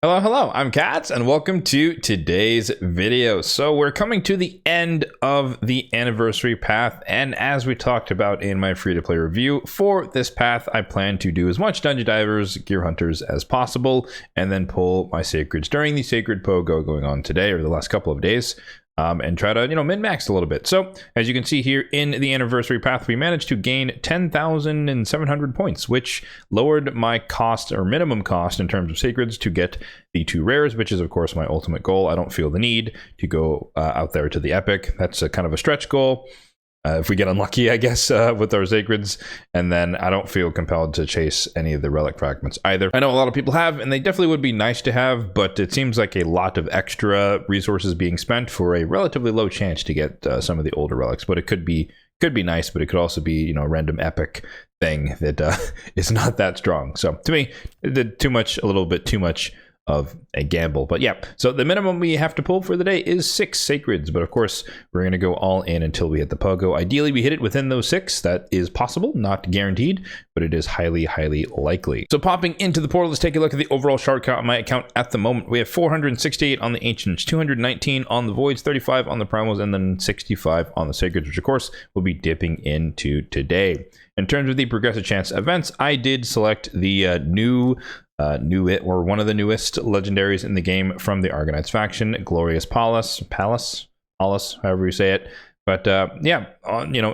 Hello, hello, I'm Kats, and welcome to today's video. So we're coming to the end of the anniversary path, and as we talked about in my free-to-play review, for this path, I plan to do as much Dungeon Divers, Gear Hunters as possible, and then pull my Sacreds during the Sacred POGO going on today, or the last couple of days. And try to, min-max a little bit. So, as you can see here in the anniversary path, we managed to gain 10,700 points, which lowered my cost, or minimum cost, in terms of Sacreds to get the 2 rares, which is, of course, my ultimate goal. I don't feel the need to go out there to the Epic. That's a kind of a stretch goal. If we get unlucky, I guess, with our Sacreds, and then I don't feel compelled to chase any of the relic fragments either. I know a lot of people have, and they definitely would be nice to have, but it seems like a lot of extra resources being spent for a relatively low chance to get some of the older relics. But it could be nice, but it could also be, a random epic thing that is not that strong. So to me, it did a little bit too much of a gamble. But yeah, so the minimum we have to pull for the day is 6 Sacreds, but of course we're going to go all in until we hit the POGO. Ideally we hit it within those 6. That is possible, not guaranteed, but it is highly likely. So popping into the portal, let's take a look at the overall shard count on my account at the moment. We have 468 on the Ancients, 219 on the Voids, 35 on the Primals, and then 65 on the Sacreds, which of course we'll be dipping into today. In terms of the progressive chance events, I did select the one of the newest legendaries in the game from the Argonauts faction, Glorious Pallas, however you say it. But yeah,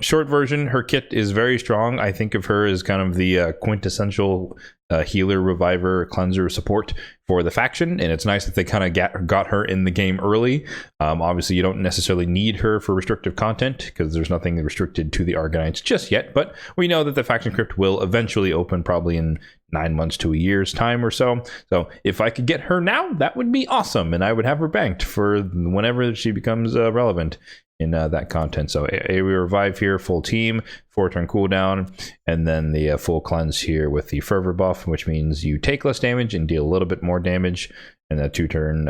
short version, her kit is very strong. I think of her as kind of the quintessential healer, reviver, cleanser support for the faction, and it's nice that they kind of got her in the game early. Obviously, you don't necessarily need her for restrictive content because there's nothing restricted to the Argonauts just yet, but we know that the faction crypt will eventually open probably in 9 months to a year's time or so. So if I could get her now, that would be awesome, and I would have her banked for whenever she becomes relevant in that content. So a revive here, full team, 4-turn cooldown, and then the full cleanse here with the fervor buff, which means you take less damage and deal a little bit more damage, and a 2-turn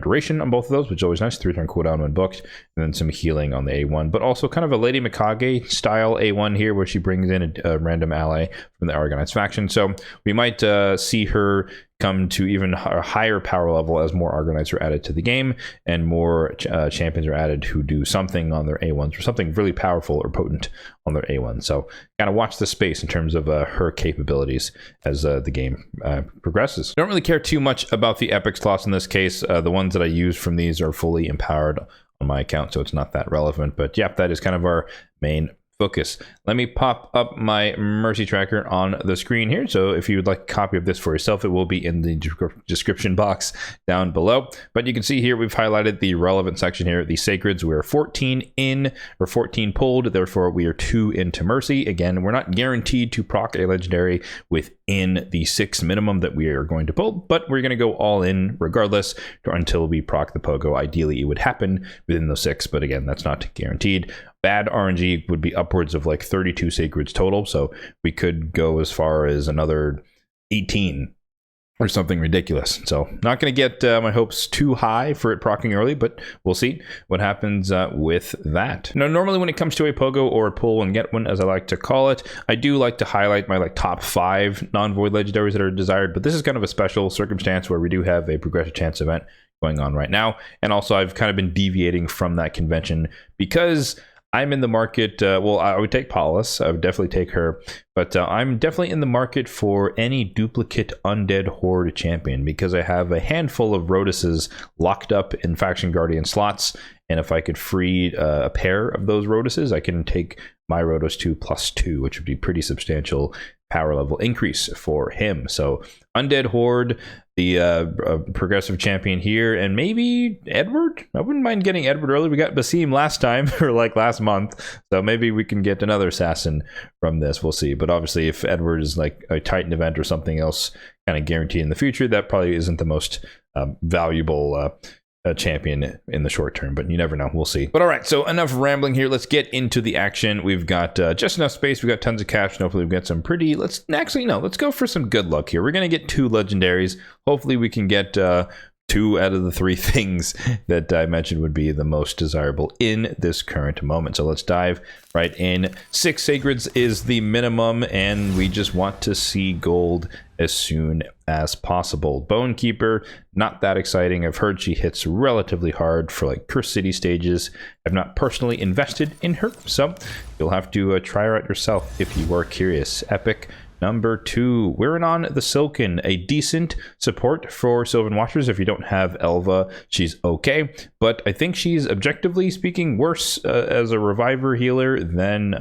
duration on both of those, which is always nice. 3-turn cooldown when booked, and then some healing on the A1, but also kind of a Lady Mikage style A1 here, where she brings in a random ally from the Argonauts faction. So we might see her come to even a higher power level as more Argonauts are added to the game, and more champions are added who do something on their A1s, or something really powerful or potent on their A1. So kind of watch the space in terms of her capabilities as the game progresses. I don't really care too much about the epic slots in this case. The ones that I use from these are fully empowered on my account, so it's not that relevant. But yeah, that is kind of our main focus. Let me pop up my Mercy tracker on the screen here. So if you would like a copy of this for yourself, it will be in the description box down below. But you can see here we've highlighted the relevant section here. The Sacreds, we're 14 in, or 14 pulled, therefore we are 2 into Mercy. Again, we're not guaranteed to proc a legendary within the 6 minimum that we are going to pull, but we're going to go all in regardless until we proc the POGO. Ideally it would happen within those 6, but again, that's not guaranteed. Bad RNG would be upwards of like 32 Sacreds total, so we could go as far as another 18 or something ridiculous. So not going to get my hopes too high for it proccing early, but we'll see what happens with that. Now, normally when it comes to a POGO or a pull and get one, as I like to call it, I do like to highlight my top 5 non-void legendaries that are desired, but this is kind of a special circumstance where we do have a progressive chance event going on right now, and also I've kind of been deviating from that convention because I'm in the market, well, I would take Pallas, I would definitely take her, but I'm definitely in the market for any duplicate Undead Horde champion, because I have a handful of Rhoduses locked up in Faction Guardian slots, and if I could free a pair of those Rhoduses, I can take my Rhodus to +2, which would be pretty substantial power level increase for him. So Undead Horde, the progressive champion here, and maybe Edward. I wouldn't mind getting Edward early. We got Basim last time, or like last month, so maybe we can get another assassin from this. We'll see. But obviously if Edward is like a Titan event or something else kind of guaranteed in the future, that probably isn't the most valuable champion in the short term, but you never know. We'll see. But all right, so enough rambling here. Let's get into the action. We've got just enough space. We've got tons of cash, and hopefully we've got some pretty, let's go for some good luck here. We're going to get 2 legendaries. Hopefully we can get 2 out of the 3 things that I mentioned would be the most desirable in this current moment. So let's dive right in. 6 Sacreds is the minimum, and we just want to see gold as soon as possible. Bone Keeper, not that exciting. I've heard she hits relatively hard for like Curse City stages. I've not personally invested in her, so you'll have to try her out yourself if you are curious. Epic number 2, Wiranon the Silken, a decent support for Sylvan Watchers. If you don't have Elva, she's okay, but I think she's objectively speaking worse as a reviver healer than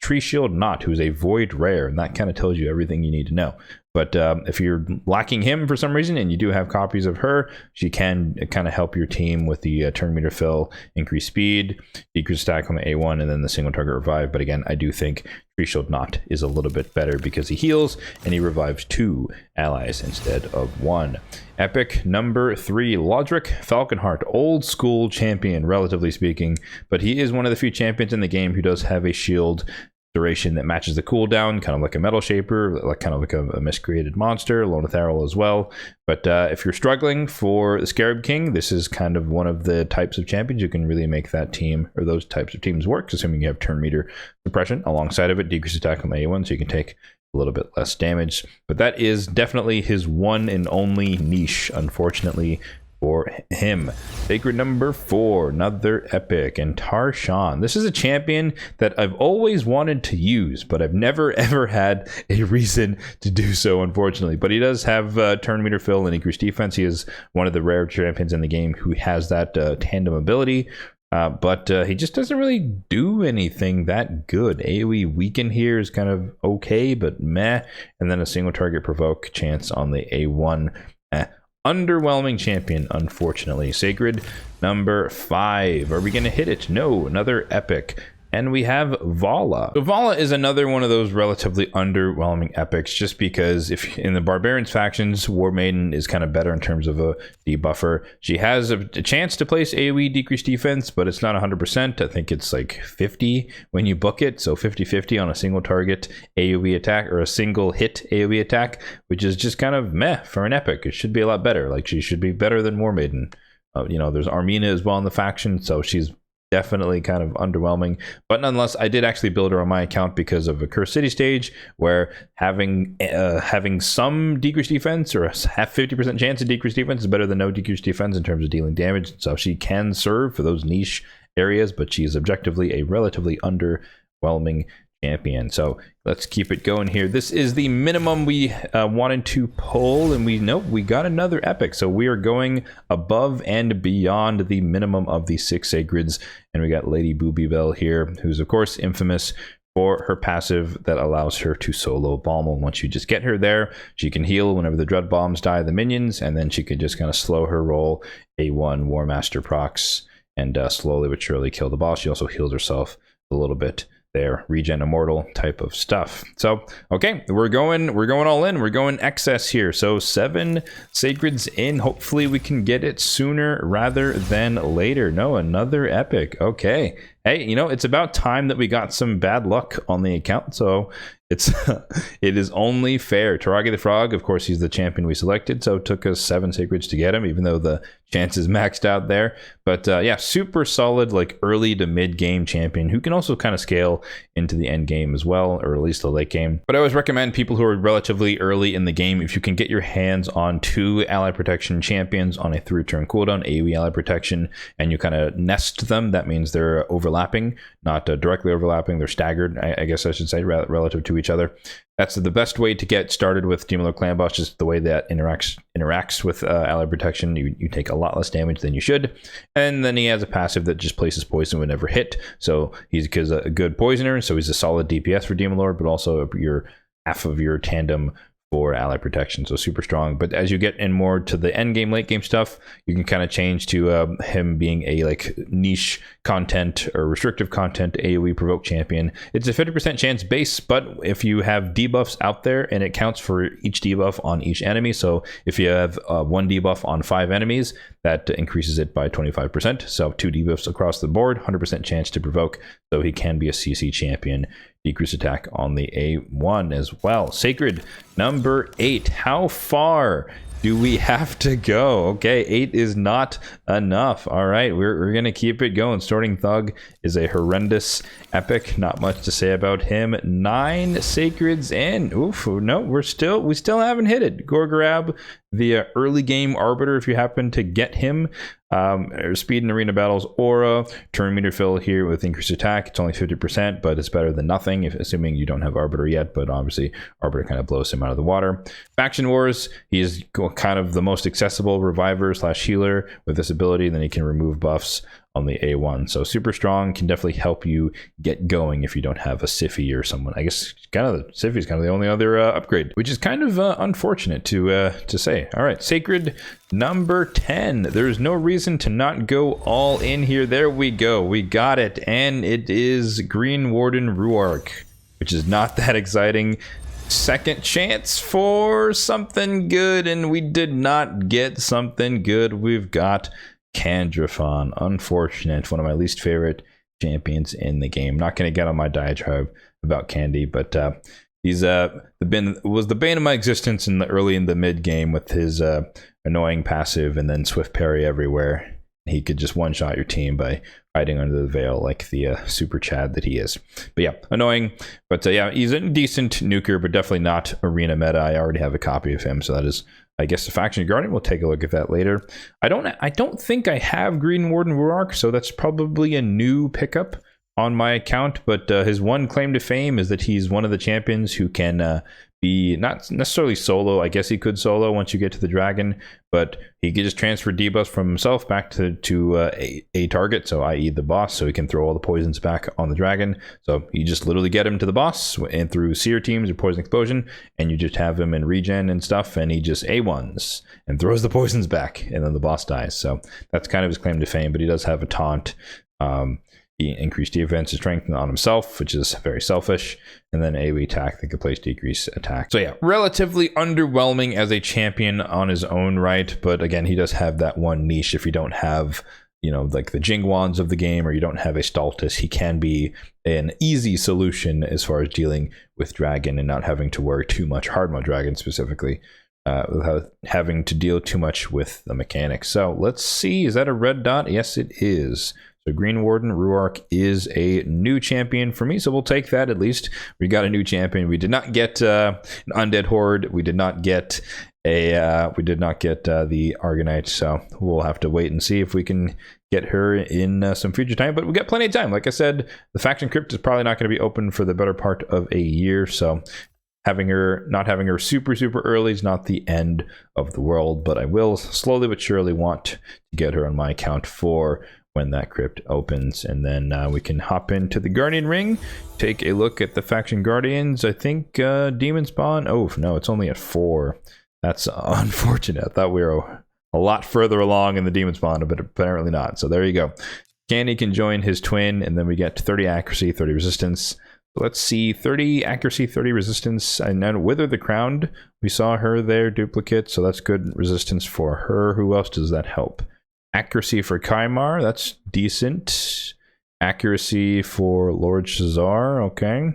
Tree Shield Knot, who's a void rare, and that kind of tells you everything you need to know. But if you're lacking him for some reason and you do have copies of her, she can kind of help your team with the turn meter fill, increase speed, decrease stack on the A1, and then the single target revive. But again, I do think Tree Shield Knot is a little bit better because he heals and he revives 2 allies instead of 1. Epic number 3, Lodric Falconheart, old school champion, relatively speaking, but he is one of the few champions in the game who does have a shield duration that matches the cooldown, kind of like a Metal Shaper, like kind of like a miscreated monster, Lonatheral as well. But if you're struggling for the Scarab King, this is kind of one of the types of champions who can really make that team, or those types of teams, work, assuming you have turn meter suppression alongside of it, decrease attack on the A1, so you can take a little bit less damage. But that is definitely his one and only niche, unfortunately, for him. Sacred number 4, another epic, and Tarshan. This is a champion that I've always wanted to use, but I've never ever had a reason to do so, unfortunately. But he does have turn meter fill and increased defense. He is one of the rare champions in the game who has that tandem ability. But he just doesn't really do anything that good. AoE weaken here is kind of okay, but meh. And then a single target provoke chance on the A1. Underwhelming champion, unfortunately. Sacred number 5. Are we going to hit it? No, another epic. And we have Vala. So Vala is another one of those relatively underwhelming epics, just because if in the Barbarians factions, War Maiden is kind of better in terms of a debuffer. She has a chance to place AoE decreased defense, but it's not 100%. I think it's like 50 when you book it. So 50-50 on a single target AoE attack, or a single hit AoE attack, which is just kind of meh for an epic. It should be a lot better. Like, she should be better than War Maiden. You know, there's Armina as well in the faction, so she's definitely kind of underwhelming. But nonetheless, I did actually build her on my account because of a Curse City stage, where having some decreased defense, or half 50% chance of decreased defense, is better than no decreased defense in terms of dealing damage. So she can serve for those niche areas, but she is objectively a relatively underwhelming champion. So let's keep it going here. This is the minimum we wanted to pull, and we got another epic. So we are going above and beyond the minimum of the 6 sacreds, and we got Lady Boobybell here, who's of course infamous for her passive that allows her to solo Baumel. Once you just get her there, she can heal whenever the Dread Bombs die the minions, and then she can just kind of slow her roll A1 War Master procs and slowly but surely kill the boss. She also heals herself a little bit there, regen immortal type of stuff. So okay, we're going all in. We're going excess here. So 7 sacreds in. Hopefully we can get it sooner rather than later. No, another epic. Okay, hey, you know, it's about time that we got some bad luck on the account. So it is only fair. Taragi the Frog, of course, he's the champion we selected, so it took us 7 sacreds to get him, even though the chance is maxed out there. But yeah, super solid, like early to mid game champion who can also kind of scale into the end game as well, or at least the late game. But I always recommend people who are relatively early in the game, if you can get your hands on 2 ally protection champions on a 3-turn cooldown, AoE ally protection, and you kind of nest them, that means they're overlapping, not directly overlapping, they're staggered, I guess I should say, relative to each other. That's the best way to get started with Demon Lord Clan Boss, just the way that interacts with ally protection. You take a lot less damage than you should, and then he has a passive that just places poison whenever hit. So he's a good poisoner, so he's a solid DPS for Demon Lord, but also your half of your tandem for ally protection, so super strong. But as you get in more to the end game, late game stuff, you can kind of change to him being a like niche content or restrictive content AoE provoke champion. It's a 50% chance base, but if you have debuffs out there, and it counts for each debuff on each enemy, so if you have 1 debuff on 5 enemies, that increases it by 25%. So 2 debuffs across the board, 100% chance to provoke, so he can be a CC champion. Decrease attack on the A1 as well. Sacred number 8. How far Do we have to go? Okay, 8 is not enough. All right, we're gonna keep it going. Sorting Thug is a horrendous epic. Not much to say about him. 9 Sacreds and oof, no, we still haven't hit it. Gorgrab, the early game arbiter, if you happen to get him. Speed in arena battles, aura, turn meter fill here with increased attack. It's only 50%, but it's better than nothing, if assuming you don't have arbiter yet. But obviously, arbiter kind of blows him out of the water. Faction wars, he is kind of the most accessible reviver / healer with this ability. Then he can remove buffs on the A1. So super strong, can definitely help you get going if you don't have a Siffy or someone. I guess kind of Siffy is kind of the only other upgrade, which is kind of unfortunate to say. All right, Sacred number 10. There's no reason to not go all in here. There we go. We got it. And it is Green Warden Ruark, which is not that exciting. Second chance for something good, and we did not get something good. We've got Candrafon. Unfortunate. One of my least favorite champions in the game. Not going to get on my diatribe about Candy, but he's was the bane of my existence in the mid game with his annoying passive and then swift parry everywhere. He could just one-shot your team by hiding under the veil like the super Chad that he is. But yeah, annoying. But yeah, he's a decent nuker, but definitely not arena meta. I already have a copy of him, so that is, I guess, the Faction Guardian. We'll take a look at that later. I don't think I have Green Warden Ruark, so that's probably a new pickup on my account. But his one claim to fame is that he's one of the champions who can be not necessarily solo. I guess he could solo once you get to the dragon, but he could just transfer debuffs from himself back to a target, so i.e. the boss, so he can throw all the poisons back on the dragon. So you just literally get him to the boss and through seer teams or poison explosion, and you just have him in regen and stuff, and he just A1s and throws the poisons back, and then the boss dies. So that's kind of his claim to fame, but he does have a taunt. He increased defense and strength on himself, which is very selfish, and then AoE attack that could place decrease attack. So yeah, relatively underwhelming as a champion on his own right, but again, he does have that one niche. If you don't have, you know, like the Jingwans of the game, or you don't have a Stultus, he can be an easy solution as far as dealing with dragon and not having to worry too much, hard mode dragon specifically, without having to deal too much with the mechanics. So let's see, is that a red dot? Yes, it is. So Green Warden Ruark is a new champion for me, so we'll take that at least. We got a new champion. We did not get an Undead Horde. We did not get the Argonite, so we'll have to wait and see if we can get her in some future time. But we got plenty of time. Like I said, the Faction Crypt is probably not going to be open for the better part of a year, so not having her super early is not the end of the world. But I will slowly but surely want to get her on my account for when that crypt opens, and then we can hop into the Guardian Ring, take a look at the Faction Guardians. I think Demon Spawn, oh no, it's only at 4. That's unfortunate. I thought we were a lot further along in the Demon Spawn, but apparently not. So there you go. Candy can join his twin, and then we get 30 accuracy, 30 resistance. Let's see, 30 accuracy, 30 resistance, and then Wither the Crowned, we saw her there, duplicate, so that's good resistance for her. Who else does that help? Accuracy for Kaimar, that's decent. Accuracy for Lord Shazar, okay.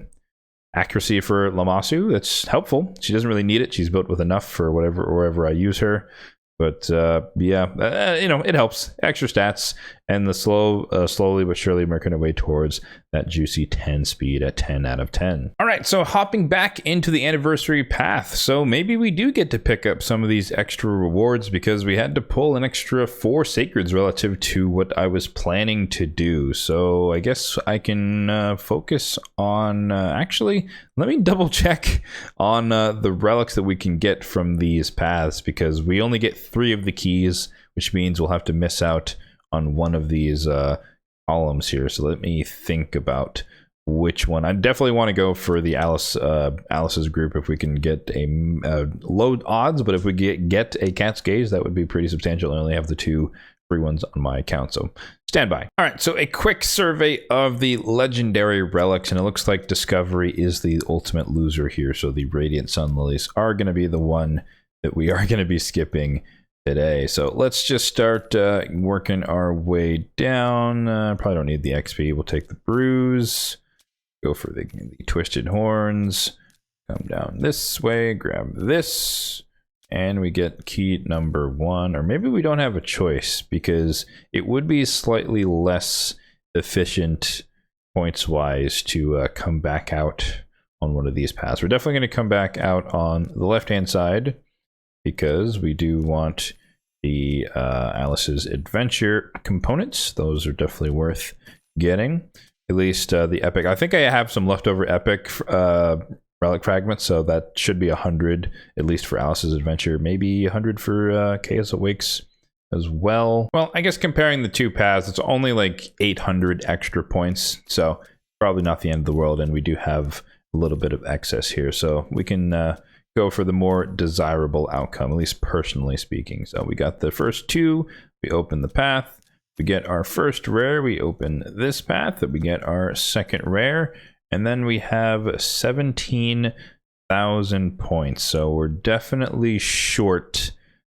Accuracy for Lamasu, that's helpful. She doesn't really need it. She's built with enough for wherever I use her. But yeah, you know, it helps. Extra stats, and the slowly but surely working our way towards that juicy 10 speed at 10 out of 10. All right, so hopping back into the anniversary path. So maybe we do get to pick up some of these extra rewards, because we had to pull an extra 4 Sacreds relative to what I was planning to do. So I guess I can focus on, actually, let me double check on the relics that we can get from these paths, because we only get 3 of the keys, which means we'll have to miss out on one of these columns here. So let me think about which one. I definitely want to go for the Alice's group if we can get a low odds, but if we get a Cat's Gaze, that would be pretty substantial. I only have the 2 free ones on my account, so stand by. All right, so a quick survey of the legendary relics, and it looks like Discovery is the ultimate loser here. So the Radiant Sun Lilies are going to be the one that we are going to be skipping today. So let's just start working our way down. Probably don't need the XP. We'll take the Bruise, go for the Twisted Horns, come down this way, grab this, and we get key number 1, or maybe we don't have a choice because it would be slightly less efficient points wise to come back out on one of these paths. We're definitely going to come back out on the left hand side because we do want the Alice's Adventure components. Those are definitely worth getting. At least the epic. I think I have some leftover epic relic fragments, so that should be 100 at least for Alice's Adventure, maybe 100 for Chaos Awakes as well. Well, I guess comparing the two paths, it's only like 800 extra points, so probably not the end of the world, and we do have a little bit of excess here, so we can go for the more desirable outcome, at least personally speaking. So we got the first 2, we open the path, we get our first rare, we open this path, we get our second rare, and then we have 17,000 points. So we're definitely short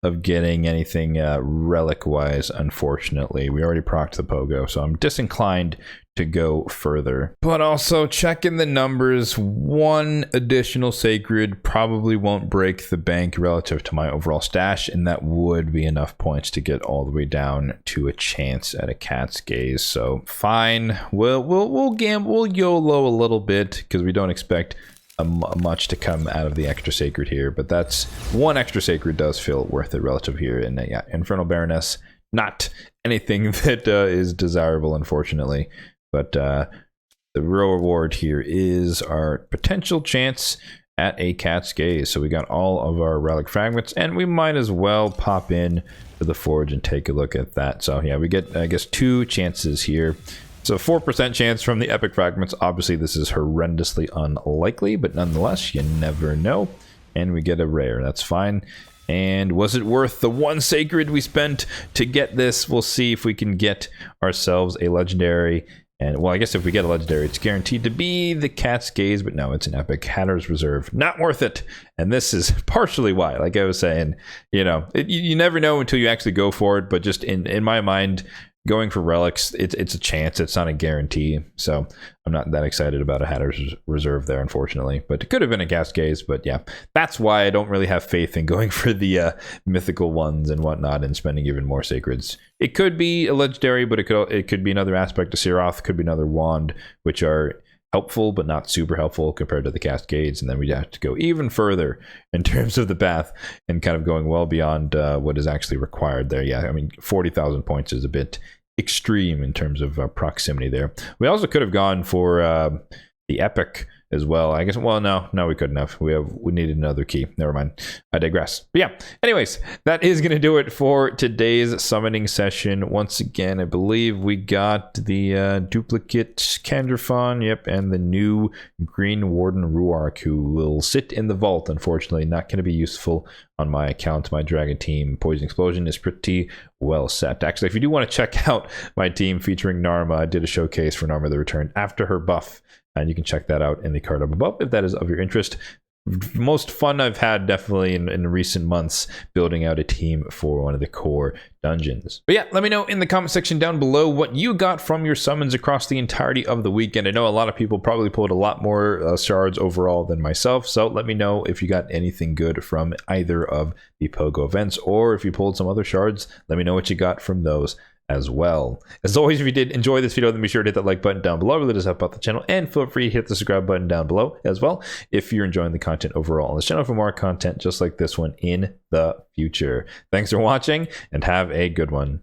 of getting anything relic-wise, unfortunately. We already procced the Pogo, so I'm disinclined to go further. But also, checking the numbers, 1 additional Sacred probably won't break the bank relative to my overall stash, and that would be enough points to get all the way down to a chance at a Cat's Gaze. So fine, we'll gamble, we'll YOLO a little bit because we don't expect much to come out of the extra Sacred here, but that's 1 extra Sacred does feel worth it relative here. And yeah, Infernal Baroness, not anything that is desirable, unfortunately, but the real reward here is our potential chance at a Cat's Gaze. So we got all of our relic fragments, and we might as well pop in to the forge and take a look at that. So yeah, we get, I guess, 2 chances here. So 4% chance from the epic fragments. Obviously, this is horrendously unlikely, but nonetheless, you never know. And we get a rare. That's fine. And was it worth the 1 Sacred we spent to get this? We'll see if we can get ourselves a legendary. And well, I guess if we get a legendary, it's guaranteed to be the Cat's Gaze, but no, it's an epic. Hatter's Reserve, not worth it. And this is partially why, like I was saying, you know, you never know until you actually go for it. But just in my mind, going for relics, it's a chance, it's not a guarantee. So I'm not that excited about a Hatter's Reserve there, unfortunately. But it could have been a Cat's Gaze, but yeah, that's why I don't really have faith in going for the mythical ones and whatnot and spending even more Sacreds. It could be a legendary, but it could be another aspect of Seroth, could be another wand, which are helpful but not super helpful compared to the Cast Gaze, and then we'd have to go even further in terms of the path and kind of going well beyond what is actually required there. Yeah, I mean, 40,000 points is a bit extreme in terms of proximity there. We also could have gone for the epic as well, I guess. Well, no, we couldn't have. We needed another key. Never mind, I digress. But yeah, anyways, that is going to do it for today's summoning session. Once again, I believe we got the duplicate Kandrafon, yep, and the new Green Warden Ruark, who will sit in the vault. Unfortunately, not going to be useful on my account. My Dragon team Poison Explosion is pretty well set. Actually, if you do want to check out my team featuring Narma, I did a showcase for Narma the Return after her buff, and you can check that out in the card up above if that is of your interest. Most fun I've had definitely in recent months building out a team for one of the core dungeons. But yeah, let me know in the comment section down below what you got from your summons across the entirety of the weekend. I know a lot of people probably pulled a lot more shards overall than myself, so let me know if you got anything good from either of the POGO events, or if you pulled some other shards, let me know what you got from those as well. As always, if you did enjoy this video, then be sure to hit that like button down below. It really does help out the channel, and feel free to hit the subscribe button down below as well if you're enjoying the content overall on this channel for more content just like this one in the future. Thanks for watching, and have a good one.